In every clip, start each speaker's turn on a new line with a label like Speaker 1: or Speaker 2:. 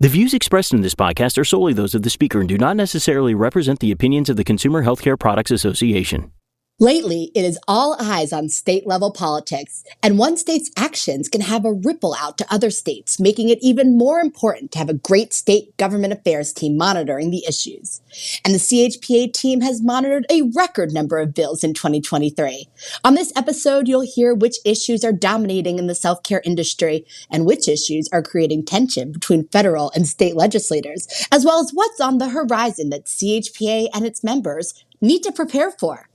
Speaker 1: The views expressed in this podcast are solely those of the speaker and do not necessarily represent the opinions of the Consumer Healthcare Products Association.
Speaker 2: Lately, it is all eyes on state-level politics, and one state's actions can have a ripple out to other states, making it even more important to have a great state government affairs team monitoring the issues. And the CHPA team has monitored a record number of bills in 2023. On this episode, you'll hear which issues are dominating in the self-care industry and which issues are creating tension between federal and state legislators, as well as what's on the horizon that CHPA and its members need to prepare for.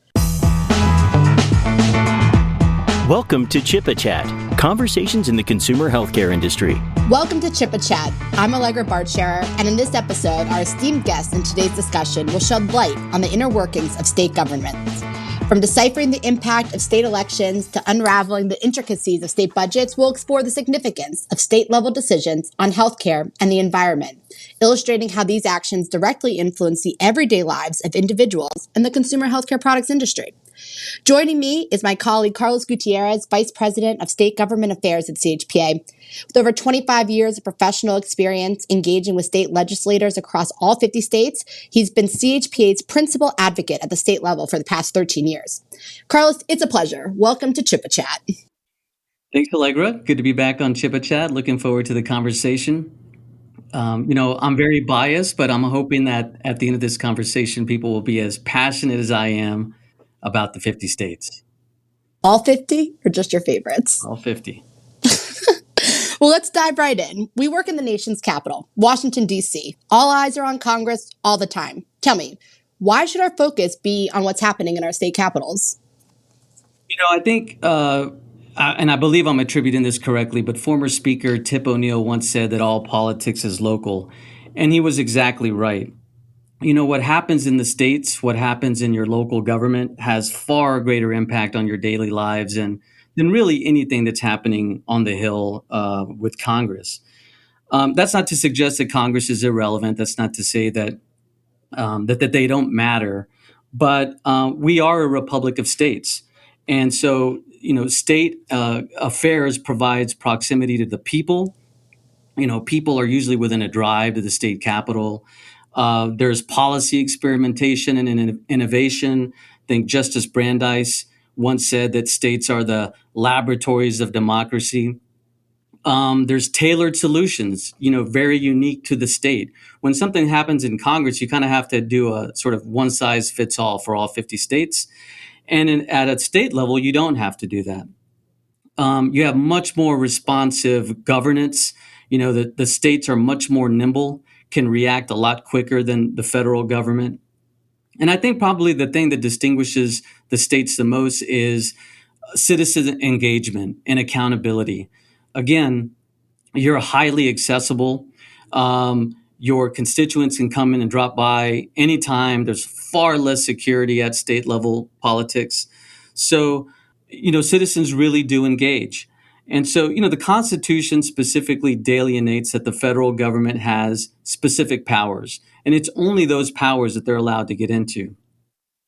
Speaker 1: Welcome to CHPA Chat, conversations in the consumer healthcare industry.
Speaker 2: Welcome to CHPA Chat. I'm Allegra Bartscherer, and in this episode, our esteemed guest in today's discussion will shed light on the inner workings of state governments. From deciphering the impact of state elections to unraveling the intricacies of state budgets, we'll explore the significance of state-level decisions on healthcare and the environment, illustrating how these actions directly influence the everyday lives of individuals in the consumer healthcare products industry. Joining me is my colleague Carlos Gutiérrez, Vice President of State Government Affairs at CHPA. With over 25 years of professional experience engaging with state legislators across all 50 states, he's been CHPA's principal advocate at the state level for the past 13 years. Carlos, it's a pleasure. Welcome to CHPA Chat.
Speaker 3: Thanks, Allegra. Good to be back on CHPA Chat. Looking forward to the conversation. I'm very biased, but I'm hoping that at the end of this conversation, people will be as passionate as I am about the 50 states.
Speaker 2: All 50 or just your favorites?
Speaker 3: All 50.
Speaker 2: Well, let's dive right in. We work in the nation's capital, Washington, D.C. All eyes are on Congress all the time. Tell me, why should our focus be on what's happening in our state capitals?
Speaker 3: I think, and I believe I'm attributing this correctly, but former Speaker Tip O'Neill once said that all politics is local, and he was exactly right. What happens in the states, what happens in your local government has far greater impact on your daily lives than really anything that's happening on the Hill with Congress. That's not to suggest that Congress is irrelevant. That's not to say that that they don't matter. But we are a republic of states. And so, state affairs provides proximity to the people. People are usually within a drive to the state capitol. There's policy experimentation and innovation. I think Justice Brandeis once said that states are the laboratories of democracy. There's tailored solutions, very unique to the state. When something happens in Congress, you kind of have to do a sort of one size fits all for all 50 states. And at a state level, you don't have to do that. You have much more responsive governance. The states are much more nimble, can react a lot quicker than the federal government. And I think probably the thing that distinguishes the states the most is citizen engagement and accountability. Again, you're highly accessible. Your constituents can come in and drop by anytime. There's far less security at state level politics. So, citizens really do engage. And so, the Constitution specifically delineates that the federal government has specific powers, and it's only those powers that they're allowed to get into.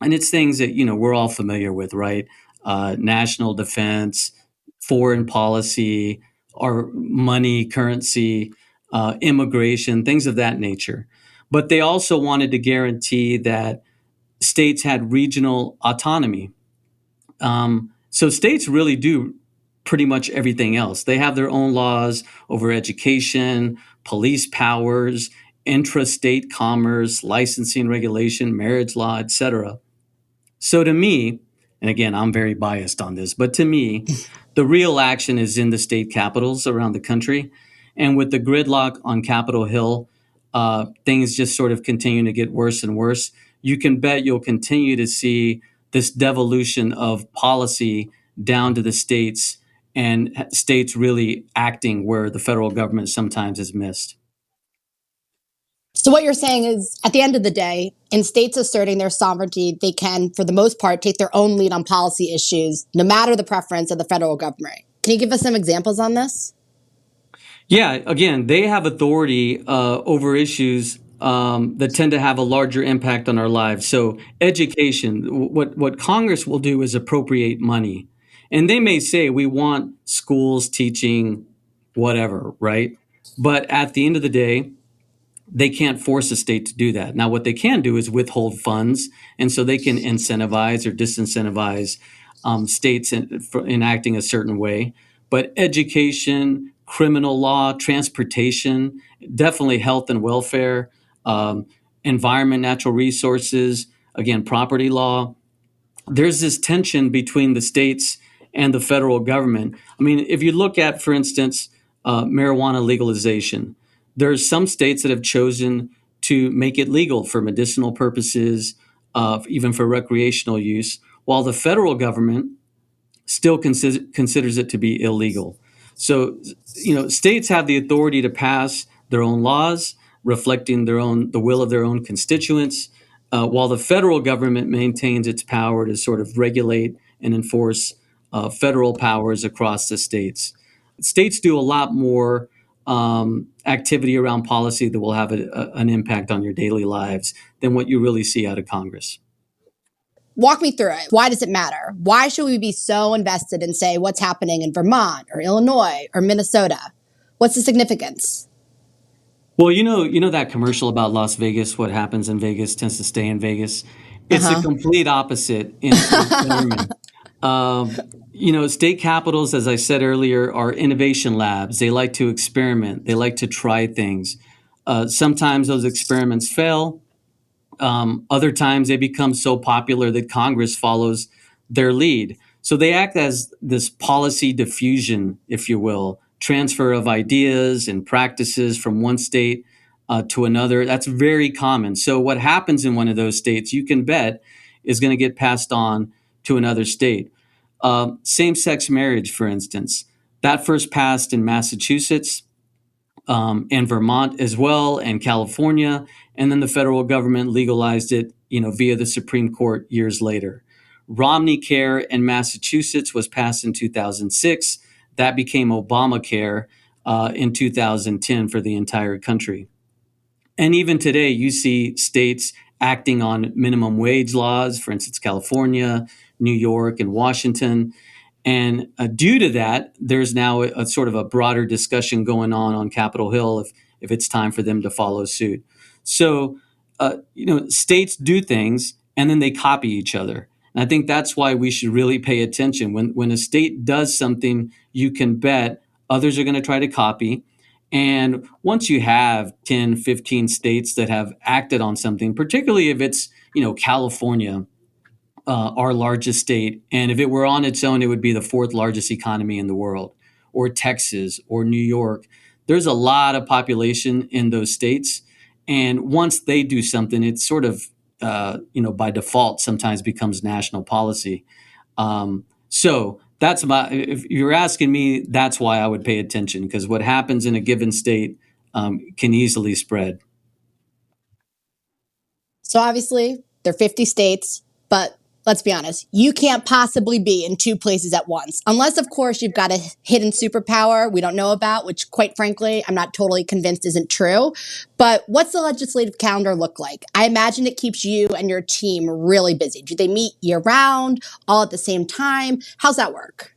Speaker 3: And it's things that, we're all familiar with, right? National defense, foreign policy, or money, currency, immigration, things of that nature. But they also wanted to guarantee that states had regional autonomy. So states really do pretty much everything else. They have their own laws over education, police powers, intrastate commerce, licensing regulation, marriage law, etc. So to me, and again, I'm very biased on this, but to me, the real action is in the state capitals around the country. And with the gridlock on Capitol Hill, things just sort of continue to get worse and worse. You can bet you'll continue to see this devolution of policy down to the states, and states really acting where the federal government sometimes is missed.
Speaker 2: So what you're saying is, at the end of the day, in states asserting their sovereignty, they can, for the most part, take their own lead on policy issues, no matter the preference of the federal government. Can you give us some examples on this?
Speaker 3: Yeah, again, they have authority over issues that tend to have a larger impact on our lives. So education, what Congress will do is appropriate money. And they may say, we want schools teaching whatever, right? But at the end of the day, they can't force a state to do that. Now, what they can do is withhold funds, and so they can incentivize or disincentivize states for enacting a certain way. But education, criminal law, transportation, definitely health and welfare, um, environment, natural resources, again, property law, there's this tension between the states and the federal government. I mean, if you look at, for instance, marijuana legalization, there's some states that have chosen to make it legal for medicinal purposes, even for recreational use, while the federal government still considers it to be illegal. So, states have the authority to pass their own laws, reflecting the will of their own constituents, while the federal government maintains its power to sort of regulate and enforce federal powers across the states. States do a lot more activity around policy that will have an impact on your daily lives than what you really see out of Congress.
Speaker 2: Walk me through it. Why does it matter? Why should we be so invested in, say, what's happening in Vermont or Illinois or Minnesota? What's the significance?
Speaker 3: Well, you know that commercial about Las Vegas, what happens in Vegas tends to stay in Vegas. It's the complete opposite in government. Um, State capitals, as I said earlier, are innovation labs. They like to experiment. They like to try things. Sometimes those experiments fail. Other times they become so popular that Congress follows their lead. So they act as this policy diffusion, if you will, transfer of ideas and practices from one state to another. That's very common. So what happens in one of those states, you can bet, is going to get passed on to another state. Same sex marriage, for instance, that first passed in Massachusetts and Vermont as well, and California, and then the federal government legalized it, via the Supreme Court years later. Romney Care in Massachusetts was passed in 2006. That became Obamacare in 2010 for the entire country. And even today, you see states acting on minimum wage laws, for instance, California, New York, and Washington. And due to that, there's now a sort of a broader discussion going on Capitol Hill if it's time for them to follow suit. So, states do things and then they copy each other. And I think that's why we should really pay attention. When a state does something, you can bet others are going to try to copy. And once you have 10, 15 states that have acted on something, particularly if it's, California, our largest state. And if it were on its own, it would be the fourth largest economy in the world, or Texas, or New York. There's a lot of population in those states. And once they do something, it's sort of, by default, sometimes becomes national policy. So that's if you're asking me, that's why I would pay attention, because what happens in a given state can easily spread.
Speaker 2: So obviously, there are 50 states, but let's be honest, you can't possibly be in two places at once. Unless, of course, you've got a hidden superpower we don't know about, which, quite frankly, I'm not totally convinced isn't true. But what's the legislative calendar look like? I imagine it keeps you and your team really busy. Do they meet year round, all at the same time? How's that work?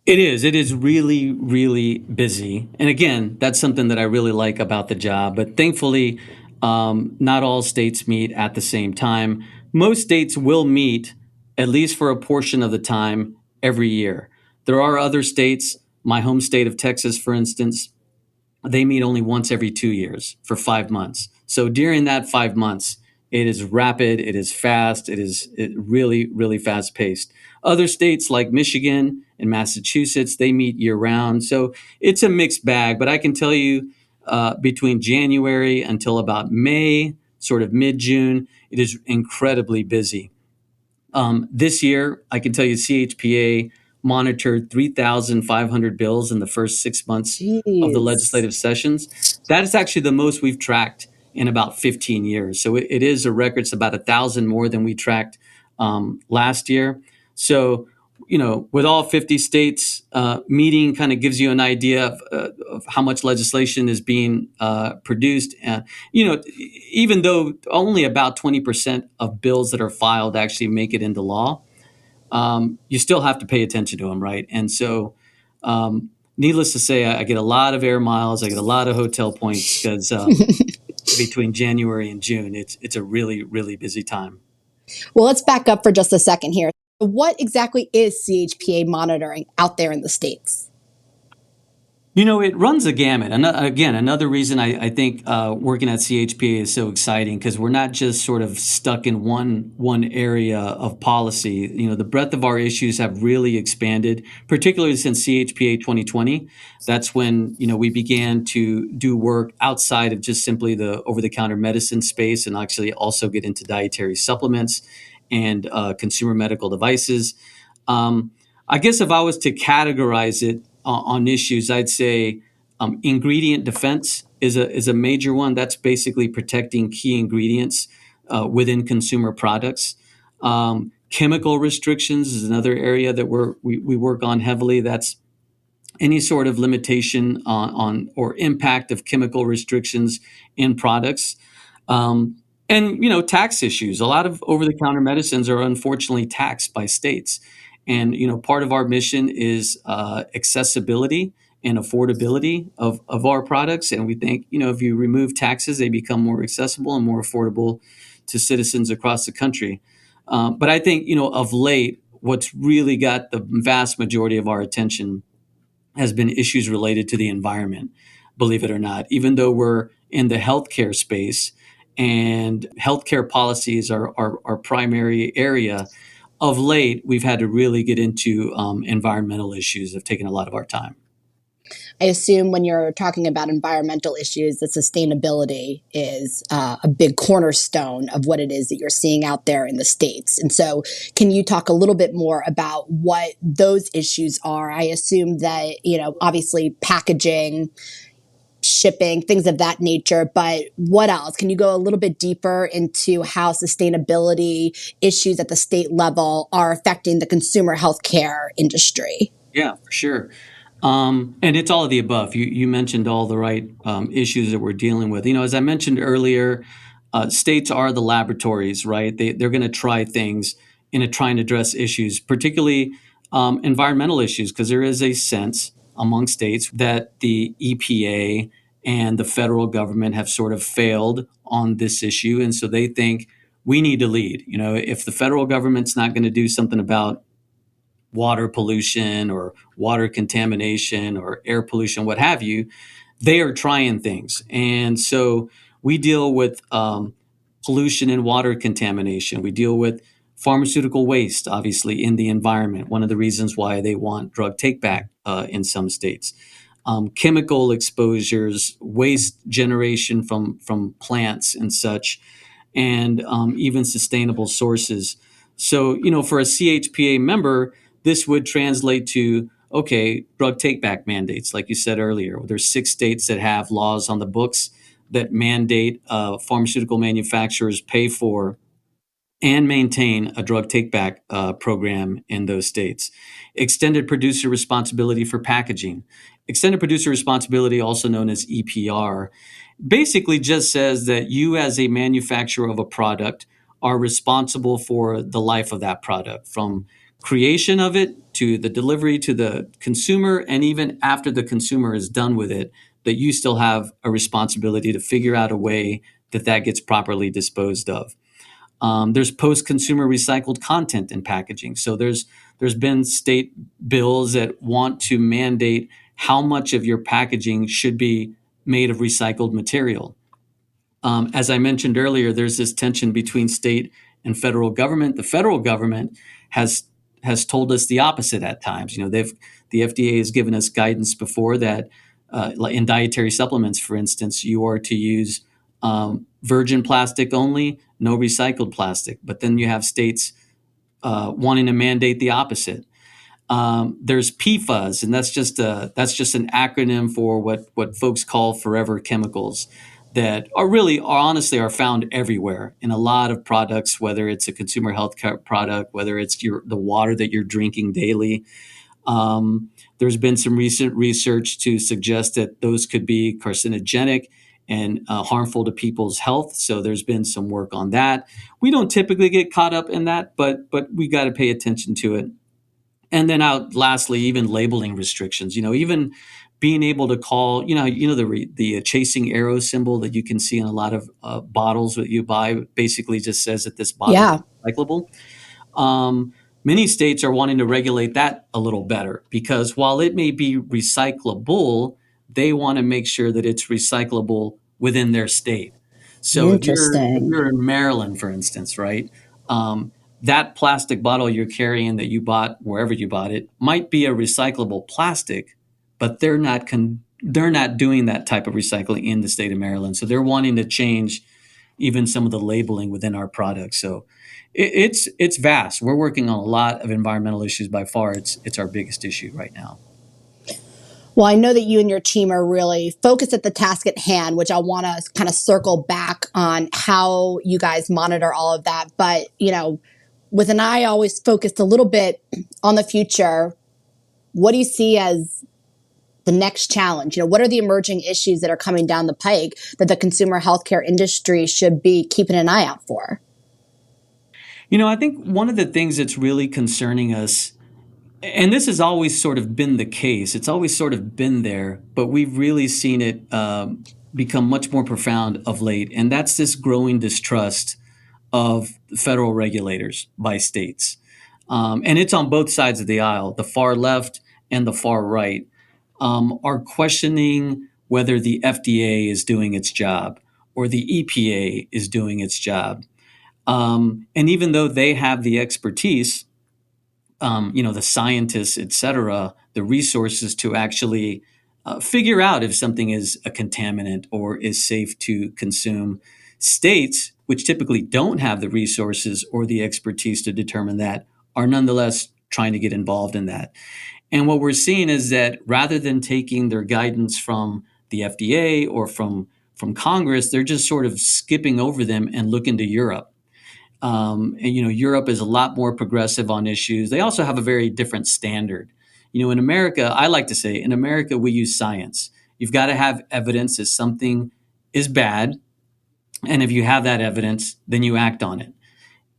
Speaker 3: It is. It is really, really busy. And again, that's something that I really like about the job. But thankfully, not all states meet at the same time. Most states will meet at least for a portion of the time every year. There are other states, my home state of Texas, for instance, they meet only once every 2 years for 5 months. So during that 5 months, it is rapid, it is fast, it really, really fast paced. Other states like Michigan and Massachusetts, they meet year round. So it's a mixed bag, but I can tell you between January until about May, sort of mid June, it is incredibly busy. This year, I can tell you CHPA monitored 3,500 bills in the first 6 months of the
Speaker 2: Jeez.
Speaker 3: legislative sessions. That is actually the most we've tracked in about 15 years. So it is a record. It's about 1,000 more than we tracked last year. So, with all 50 states meeting kind of gives you an idea of how much legislation is being produced. Even though only about 20% of bills that are filed actually make it into law, you still have to pay attention to them, right? And so, needless to say, I get a lot of air miles. I get a lot of hotel points because between January and June. It's a really, really busy time.
Speaker 2: Well, let's back up for just a second here. What exactly is CHPA monitoring out there in the States?
Speaker 3: It runs a gamut. Again, another reason I think working at CHPA is so exciting, because we're not just sort of stuck in one area of policy. The breadth of our issues have really expanded, particularly since CHPA 2020. That's when we began to do work outside of just simply the over-the-counter medicine space, and actually also get into dietary supplements and consumer medical devices. Um, I guess if I was to categorize it on issues, I'd say ingredient defense is a major one. That's basically protecting key ingredients within consumer products. Chemical restrictions is another area that we work on heavily. That's any sort of limitation on or impact of chemical restrictions in products. And tax issues. A lot of over-the-counter medicines are unfortunately taxed by states, and part of our mission is accessibility and affordability of our products. And we think if you remove taxes, they become more accessible and more affordable to citizens across the country. But I think of late, what's really got the vast majority of our attention has been issues related to the environment, believe it or not. Even though we're in the healthcare space and healthcare policies are our primary area, of late, we've had to really get into environmental issues that have taken a lot of our time.
Speaker 2: I assume when you're talking about environmental issues, that sustainability is a big cornerstone of what it is that you're seeing out there in the States. And so, can you talk a little bit more about what those issues are? I assume that, obviously packaging, shipping, things of that nature, but what else? Can you go a little bit deeper into how sustainability issues at the state level are affecting the consumer healthcare industry?
Speaker 3: Yeah, for sure. And it's all of the above. You mentioned all the right issues that we're dealing with. As I mentioned earlier, states are the laboratories, right? They're going to try things in trying to address issues, particularly environmental issues, because there is a sense among states that the EPA and the federal government have sort of failed on this issue. And so they think we need to lead. If the federal government's not going to do something about water pollution or water contamination or air pollution, what have you, they are trying things. And so we deal with pollution and water contamination. We deal with pharmaceutical waste, obviously, in the environment. One of the reasons why they want drug take back in some states. Chemical exposures, waste generation from plants and such, and even sustainable sources. So, for a CHPA member, this would translate to, okay, drug take back mandates, like you said earlier. There's 6 states that have laws on the books that mandate pharmaceutical manufacturers pay for and maintain a drug take back program in those states. Extended producer responsibility for packaging. Extended producer responsibility, also known as EPR, basically just says that you, as a manufacturer of a product, are responsible for the life of that product, from creation of it to the delivery to the consumer, and even after the consumer is done with it, that you still have a responsibility to figure out a way that gets properly disposed of. There's post-consumer recycled content in packaging. So there's been state bills that want to mandate how much of your packaging should be made of recycled material. As I mentioned earlier, there's this tension between state and federal government. The federal government has told us the opposite at times. The FDA has given us guidance before that in dietary supplements, for instance, you are to use virgin plastic only, no recycled plastic. But then you have states wanting to mandate the opposite. There's PFAS, and that's just an acronym for what folks call forever chemicals that honestly are found everywhere in a lot of products, whether it's a consumer health care product, whether it's the water that you're drinking daily. There's been some recent research to suggest that those could be carcinogenic and harmful to people's health. So there's been some work on that. We don't typically get caught up in that, but we got to pay attention to it. And then lastly, even labeling restrictions. Even being able to call, the chasing arrow symbol that you can see in a lot of bottles that you buy basically just says that this bottle
Speaker 2: Yeah.
Speaker 3: is recyclable. Many states are wanting to regulate that a little better because while it may be recyclable, they want to make sure that it's recyclable within their state. So if
Speaker 2: Interesting.
Speaker 3: you're in Maryland, for instance, right, um, that plastic bottle you're carrying that you bought wherever you bought it might be a recyclable plastic, but they're not doing that type of recycling in the state of Maryland. So they're wanting to change even some of the labeling within our products. So it's vast. We're working on a lot of environmental issues. By far, it's our biggest issue right now.
Speaker 2: Well, I know that you and your team are really focused at the task at hand, which I want to kind of circle back on how you guys monitor all of that. But, with an eye always focused a little bit on the future, what do you see as the next challenge? What are the emerging issues that are coming down the pike that the consumer healthcare industry should be keeping an eye out for?
Speaker 3: I think one of the things that's really concerning us, and this has always sort of been the case, it's always sort of been there, but we've really seen it become much more profound of late. And that's this growing distrust of federal regulators by states. And it's on both sides of the aisle, the far left and the far right, are questioning whether the FDA is doing its job or the EPA is doing its job. And even though they have the expertise, the scientists, et cetera, the resources to actually figure out if something is a contaminant or is safe to consume, states, which typically don't have the resources or the expertise to determine that, are nonetheless trying to get involved in that. And what we're seeing is that rather than taking their guidance from the FDA or from Congress, they're just sort of skipping over them and looking to Europe. Europe is a lot more progressive on issues. They also have a very different standard. In America, I like to say, in America, we use science. You've got to have evidence that something is bad. And if you have that evidence, then you act on it.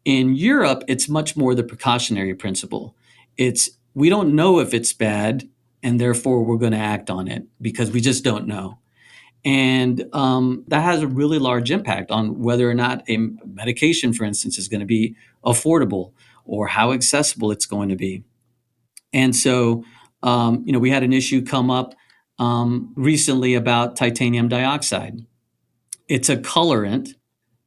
Speaker 3: In Europe, it's much more the precautionary principle. It's we don't know if it's bad, and therefore we're going to act on it because we just don't know. And that has a really large impact on whether or not a medication, for instance, is going to be affordable or how accessible it's going to be. And so, we had an issue come up recently about titanium dioxide. It's a colorant,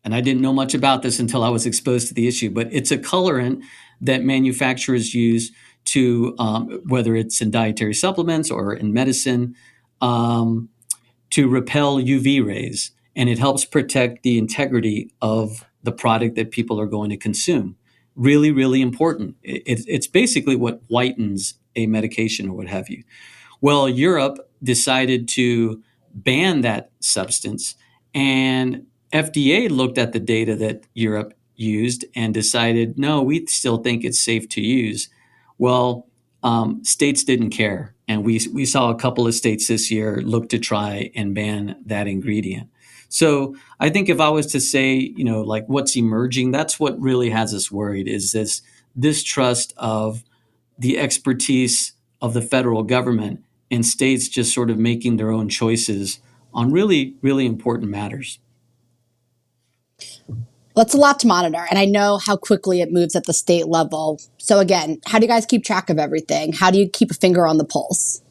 Speaker 3: and I didn't know much about this until I was exposed to the issue, but it's a colorant that manufacturers use to, whether it's in dietary supplements or in medicine, um, to repel UV rays, and it helps protect the integrity of the product that people are going to consume. Really, really important. It's basically what whitens a medication or what have you. Well, Europe decided to ban that substance, and FDA looked at the data that Europe used and decided, no, we still think it's safe to use. Well, states didn't care, and we saw a couple of states this year look to try and ban that ingredient. So I think if I was to say, like what's emerging, that's what really has us worried is this distrust of the expertise of the federal government and states just sort of making their own choices on really, really important matters.
Speaker 2: That's a lot to monitor. And I know how quickly it moves at the state level. So, again, how do you guys keep track of everything? How do you keep a finger on the pulse?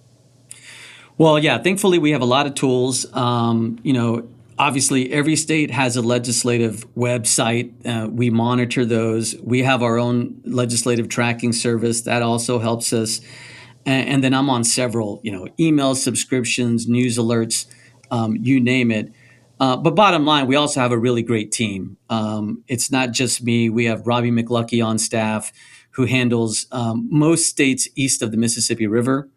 Speaker 3: Well, yeah, thankfully we have a lot of tools. Obviously every state has a legislative website. We monitor those. We have our own legislative tracking service that also helps us. And then I'm on several, email subscriptions, news alerts, you name it. But bottom line, we also have a really great team. It's not just me. We have Robbie McLucky on staff who handles most states east of the Mississippi River.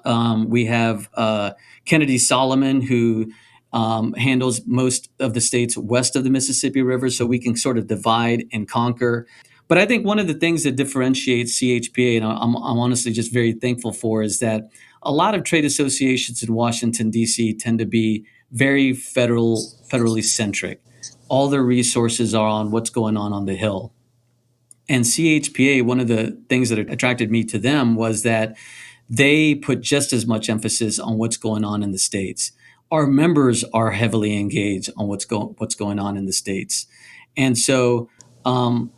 Speaker 3: We have Kennedy Solomon, who handles most of the states west of the Mississippi River, so we can sort of divide and conquer. But I think one of the things that differentiates CHPA, and I'm honestly just very thankful for, is that a lot of trade associations in Washington, D.C. tend to be very federally centric. All their resources are on what's going on the Hill. And CHPA, one of the things that attracted me to them was that they put just as much emphasis on what's going on in the states. Our members are heavily engaged on what's going on in the states, and so um,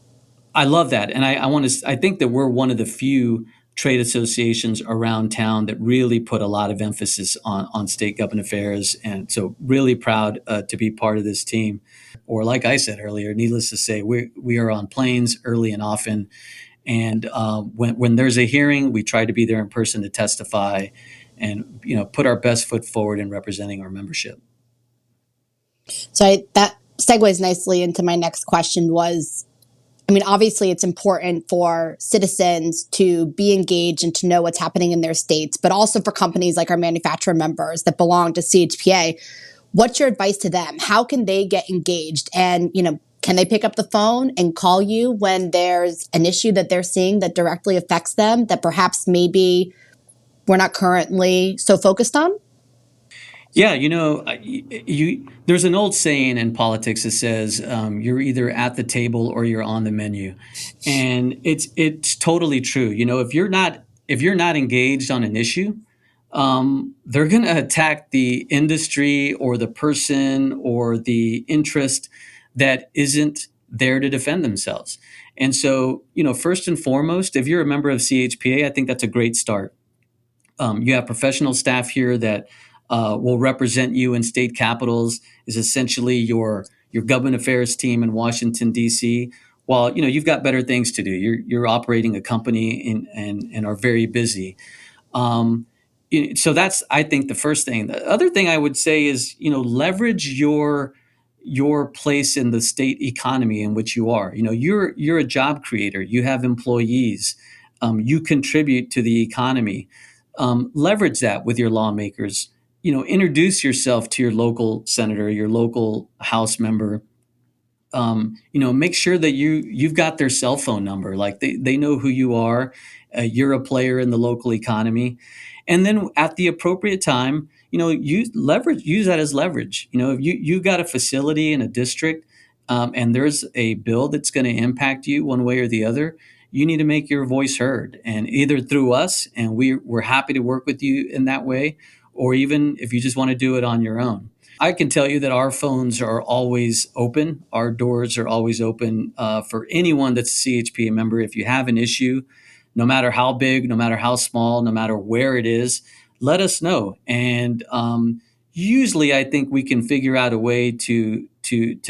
Speaker 3: I love that, and I want to. I think that we're one of the few trade associations around town that really put a lot of emphasis on state government affairs, and so really proud to be part of this team. Or, like I said earlier, needless to say, we are on planes early and often, and when there's a hearing, we try to be there in person to testify, and put our best foot forward in representing our membership.
Speaker 2: So that segues nicely into my next question was, I mean, obviously it's important for citizens to be engaged and to know what's happening in their states, but also for companies like our manufacturer members that belong to CHPA. What's your advice to them? How can they get engaged? And, can they pick up the phone and call you when there's an issue that they're seeing that directly affects them that perhaps maybe we're not currently so focused on?
Speaker 3: Yeah, there's an old saying in politics that says you're either at the table or you're on the menu, and it's totally true. If you're not engaged on an issue, they're going to attack the industry or the person or the interest that isn't there to defend themselves. And so, first and foremost, if you're a member of CHPA, I think that's a great start. You have professional staff here that will represent you in state capitals, is essentially your government affairs team in Washington, D.C. While you've got better things to do, you're operating a company and are very busy. Um, so that's, I think, the first thing. The other thing I would say is, leverage your place in the state economy in which you are. You're a job creator. You have employees. You contribute to the economy. Leverage that with your lawmakers. Introduce yourself to your local senator, your local House member. Make sure that you've got their cell phone number. Like they know who you are. You're a player in the local economy, and then at the appropriate time, use that as leverage. If you got a facility in a district, and there's a bill that's going to impact you one way or the other, you need to make your voice heard, and either through us, and we're happy to work with you in that way, or even if you just want to do it on your own. I can tell you that our phones are always open. Our doors are always open for anyone that's a CHPA member. If you have an issue, no matter how big, no matter how small, no matter where it is, let us know. And usually, I think we can figure out a way to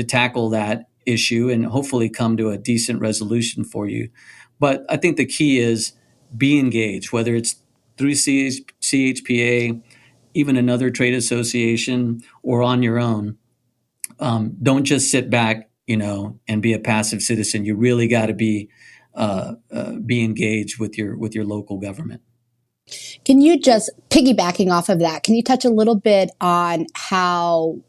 Speaker 3: tackle that issue and hopefully come to a decent resolution for you. But I think the key is be engaged, whether it's through CHPA, even another trade association, or on your own. Don't just sit back, and be a passive citizen. You really got to be engaged with your local government.
Speaker 2: Can you just, piggybacking off of that, can you touch a little bit on how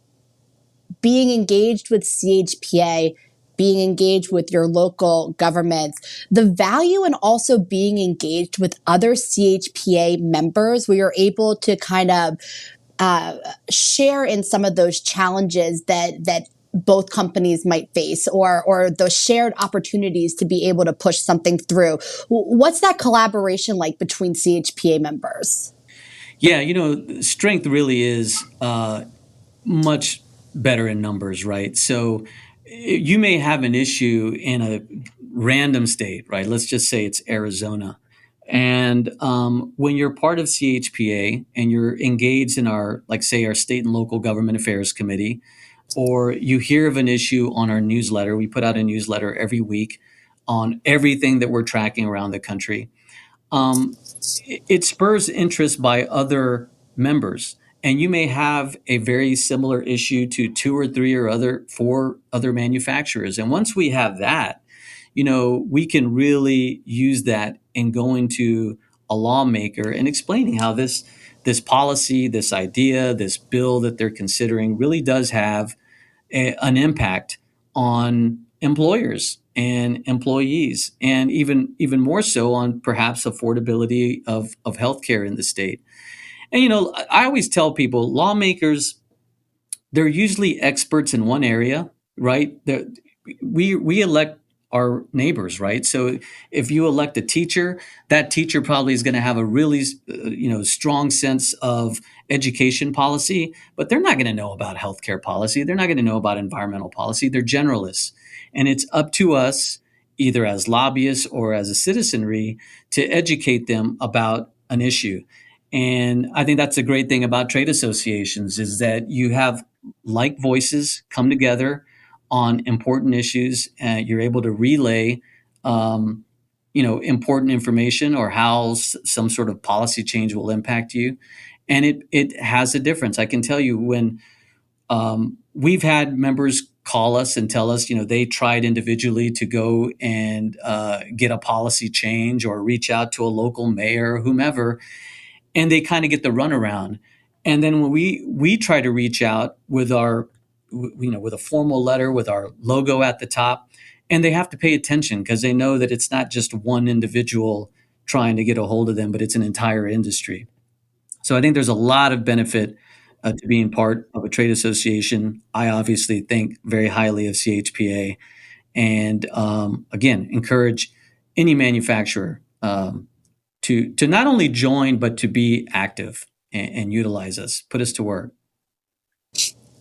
Speaker 2: being engaged with CHPA, being engaged with your local governments, the value in also being engaged with other CHPA members where you're able to kind of share in some of those challenges that both companies might face, or those shared opportunities to be able to push something through. What's that collaboration like between CHPA members?
Speaker 3: Yeah, strength really is much better in numbers, right? So you may have an issue in a random state, right? Let's just say it's Arizona. And when you're part of CHPA and you're engaged in like say, our state and local government affairs committee, or you hear of an issue on our newsletter, we put out a newsletter every week on everything that we're tracking around the country. Um, it spurs interest by other members. And you may have a very similar issue to two or three or four other manufacturers. And once we have that, we can really use that in going to a lawmaker and explaining how this policy, this idea, this bill that they're considering really does have an impact on employers and employees, and even more so on perhaps affordability of healthcare in the state. And I always tell people, lawmakers, they're usually experts in one area, right? We elect our neighbors, right? So if you elect a teacher, that teacher probably is going to have a really, strong sense of education policy, but they're not going to know about healthcare policy. They're not going to know about environmental policy. They're generalists. And it's up to us, either as lobbyists or as a citizenry, to educate them about an issue. And I think that's a great thing about trade associations is that you have like voices come together on important issues. You're able to relay, important information or how some sort of policy change will impact you. And it has a difference. I can tell you when we've had members call us and tell us, they tried individually to go and get a policy change or reach out to a local mayor or whomever, and they kind of get the runaround. And then when we try to reach out with our, with a formal letter with our logo at the top, and they have to pay attention because they know that it's not just one individual trying to get a hold of them, but it's an entire industry. So I think there's a lot of benefit to being part of a trade association. I obviously think very highly of CHPA, and again, encourage any manufacturer to not only join, but to be active and utilize us, put us to work.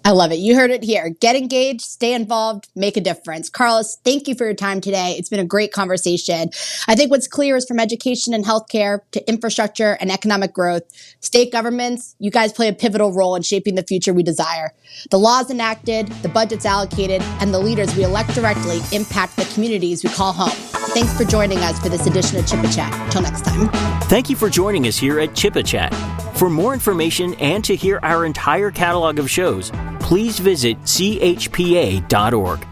Speaker 2: I love it. You heard it here. Get engaged, stay involved, make a difference. Carlos, thank you for your time today. It's been a great conversation. I think what's clear is from education and healthcare to infrastructure and economic growth, state governments, you guys play a pivotal role in shaping the future we desire. The laws enacted, the budgets allocated, and the leaders we elect directly impact the communities we call home. Thanks for joining us for this edition of CHPA Chat. Till next time.
Speaker 1: Thank you for joining us here at CHPA Chat. For more information and to hear our entire catalog of shows, please visit chpa.org.